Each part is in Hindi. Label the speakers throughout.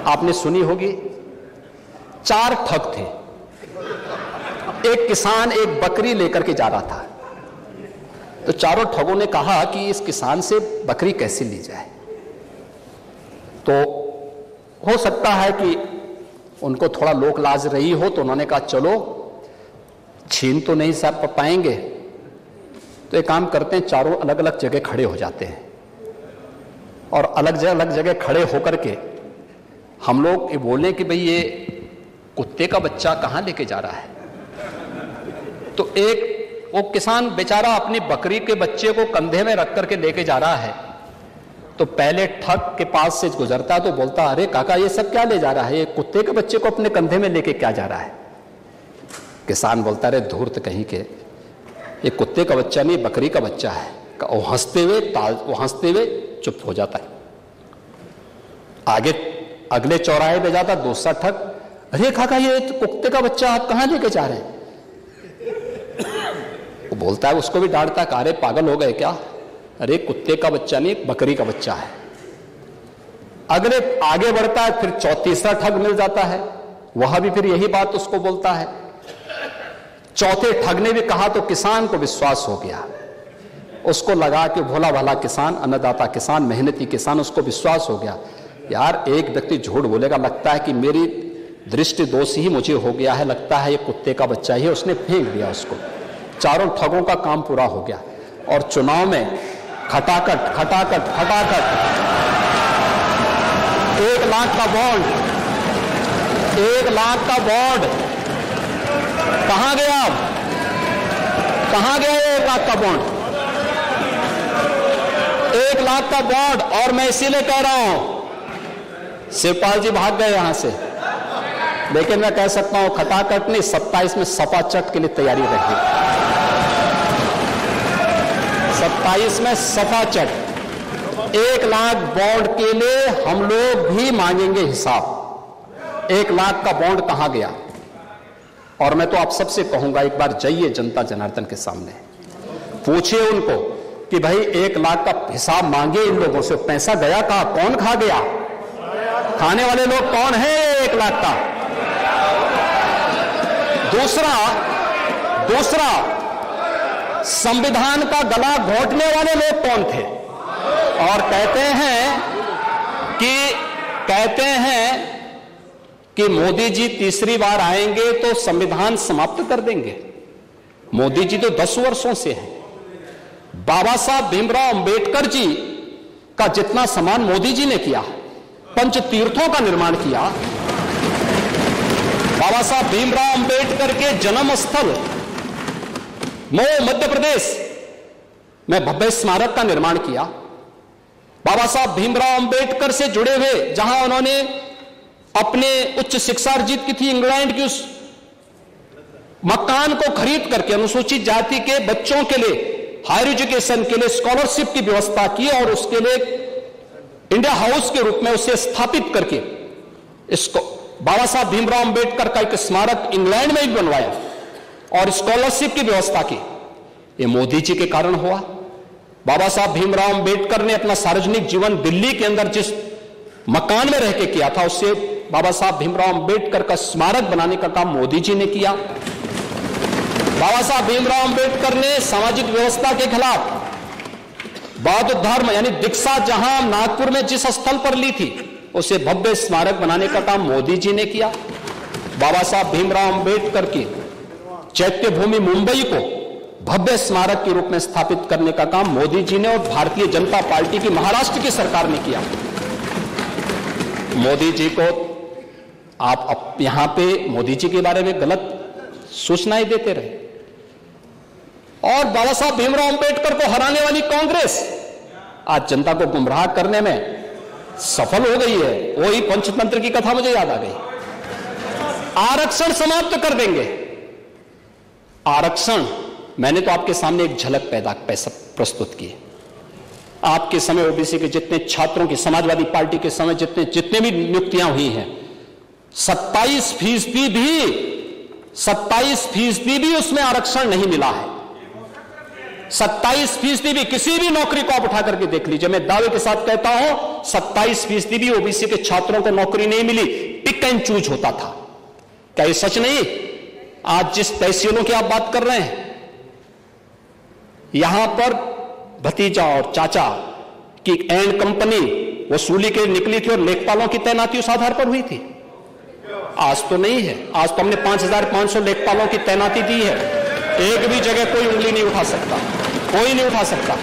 Speaker 1: आपने सुनी होगी। 4 ठग थे। एक किसान एक बकरी लेकर के जा रहा था, तो चारों ठगों ने कहा कि इस किसान से बकरी कैसे ली जाए। तो हो सकता है कि उनको थोड़ा लोक लाज रही हो, तो उन्होंने कहा चलो छीन तो नहीं सब पाएंगे, तो एक काम करते हैं, चारों अलग अलग जगह खड़े हो जाते हैं और अलग अलग जगह खड़े होकर के हम लोग ये बोलें कि भाई ये कुत्ते का बच्चा कहाँ लेके जा रहा है। तो एक वो किसान बेचारा अपनी बकरी के बच्चे को कंधे में रख करके लेके जा रहा है, तो पहले ठग के पास से गुजरता तो बोलता, अरे काका ये सब क्या ले जा रहा है, ये कुत्ते के बच्चे को अपने कंधे में लेके क्या जा रहा है। किसान बोलता, अरे धूर्त कहीं के, ये कुत्ते का बच्चा नहीं बकरी का बच्चा है। वो हंसते हुए चुप हो जाता है। आगे अगले चौराहे पे जाता दूसरा ठग, अरे काका ये कुत्ते का बच्चा आप कहां लेके जा रहे हैं। वो बोलता है, उसको भी डांटता, अरे पागल हो गए क्या, अरे कुत्ते का बच्चा नहीं बकरी का बच्चा है। अगले आगे बढ़ता है, फिर तीसरा ठग मिल जाता है, वह भी फिर यही बात उसको बोलता है। चौथे ठग ने भी कहा तो किसान को विश्वास हो गया, उसको लगा कि भोला भाला किसान, अन्नदाता किसान, मेहनती किसान, उसको विश्वास हो गया यार एक व्यक्ति झूठ बोलेगा, लगता है कि मेरी दृष्टि दोष ही मुझे हो गया है, लगता है ये कुत्ते का बच्चा ही है। उसने फेंक दिया उसको। चारों ठगों का काम पूरा हो गया और चुनाव में खटाखट 1 लाख का बॉन्ड, 1 लाख का बॉन्ड कहां गया, कहां गया 1 लाख का बॉन्ड, 1 लाख का बॉन्ड। और मैं इसीलिए कह रहा हूं, शिवपाल जी भाग गए यहां से, लेकिन मैं कह सकता हूं खटाखट नहीं, 27 में सपा चट के लिए तैयारी रखी। 27 में सपा चट। 1 लाख बॉन्ड के लिए हम लोग भी मांगेंगे हिसाब। 1 लाख का बॉन्ड कहां गया। और मैं तो आप सबसे कहूंगा, एक बार जाइए जनता जनार्दन के सामने, पूछिए उनको कि भाई 1 लाख का हिसाब मांगे इन लोगों से, पैसा गया कहां, कौन खा गया, खाने वाले लोग कौन है 1 लाख का। दूसरा संविधान का गला घोंटने वाले लोग कौन थे। और कहते हैं कि मोदी जी तीसरी बार आएंगे तो संविधान समाप्त कर देंगे। मोदी जी तो 10 वर्षों से हैं। बाबा साहब भीमराव अंबेडकर जी का जितना सम्मान मोदी जी ने किया, पंच तीर्थों का निर्माण किया, बाबा साहब भीमराव अंबेडकर के जन्म स्थल मऊ मध्य प्रदेश में भव्य स्मारक का निर्माण किया, बाबा साहब भीमराव अंबेडकर से जुड़े हुए जहां उन्होंने अपने उच्च शिक्षा अर्जित की थी, इंग्लैंड की उस मकान को खरीद करके अनुसूचित जाति के बच्चों के लिए हायर एजुकेशन के लिए स्कॉलरशिप की व्यवस्था की और उसके लिए इंडिया हाउस के रूप में उसे स्थापित करके इसको बाबा साहब भीमराव अंबेडकर का एक स्मारक इंग्लैंड में भी बनवाया और स्कॉलरशिप की व्यवस्था की। ये मोदी जी के कारण हुआ। बाबा साहब भीमराव अंबेडकर ने अपना सार्वजनिक जीवन दिल्ली के अंदर जिस मकान में रह के किया था, उससे बाबा साहब भीमराव अंबेडकर का स्मारक बनाने का काम मोदी जी ने किया। बाबा साहब भीमराव अंबेडकर ने सामाजिक व्यवस्था के खिलाफ बौद्ध धर्म यानी दीक्षा जहां नागपुर में जिस स्थल पर ली थी, उसे भव्य स्मारक बनाने का काम मोदी जी ने किया। बाबा साहब भीमराव अंबेडकर की चैत्य भूमि मुंबई को भव्य स्मारक के रूप में स्थापित करने का काम मोदी जी ने और भारतीय जनता पार्टी की महाराष्ट्र की सरकार ने किया। मोदी जी को आप यहां पे मोदी जी के बारे में गलत सूचनाएं देते रहे और बाबा साहब भीमराव अंबेडकर को हराने वाली कांग्रेस आज जनता को गुमराह करने में सफल हो गई है। वही पंचतंत्र की कथा मुझे याद आ गई। आरक्षण समाप्त कर देंगे। आरक्षण, मैंने तो आपके सामने एक झलक प्रस्तुत की। आपके समय ओबीसी के जितने छात्रों की, समाजवादी पार्टी के समय जितने भी नियुक्तियां हुई हैं, 27% भी उसमें आरक्षण नहीं मिला है। 27% भी, किसी भी नौकरी को आप उठा करके देख लीजिए, मैं दावे के साथ कहता हूं 27% भी ओबीसी के छात्रों को नौकरी नहीं मिली, पिक एंड चूज होता था। क्या ये सच नहीं? आज जिस तहसीलों की आप बात कर रहे हैं, यहां पर भतीजा और चाचा की एंड कंपनी वसूली के निकली थी और लेखपालों की तैनाती उस आधार पर हुई थी। आज तो नहीं है। आज तो हमने 5500 लेखपालों की तैनाती दी है। एक भी जगह कोई उंगली नहीं उठा सकता, कोई नहीं उठा सकता।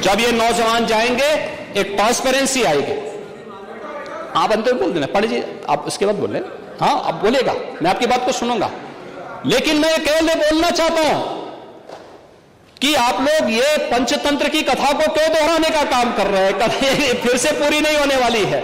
Speaker 1: जब ये नौजवान जाएंगे, एक ट्रांसपेरेंसी आएगी। आप अंत में बोल देना, पढ़ लीजिए, आप उसके बाद बोल लेना। हाँ, अब बोलेगा, मैं आपकी बात को सुनूंगा। लेकिन मैं केवल बोलना चाहता हूं कि आप लोग ये पंचतंत्र की कथा को क्यों दोहराने का काम कर रहे हैं? कभी फिर से पूरी नहीं होने वाली है।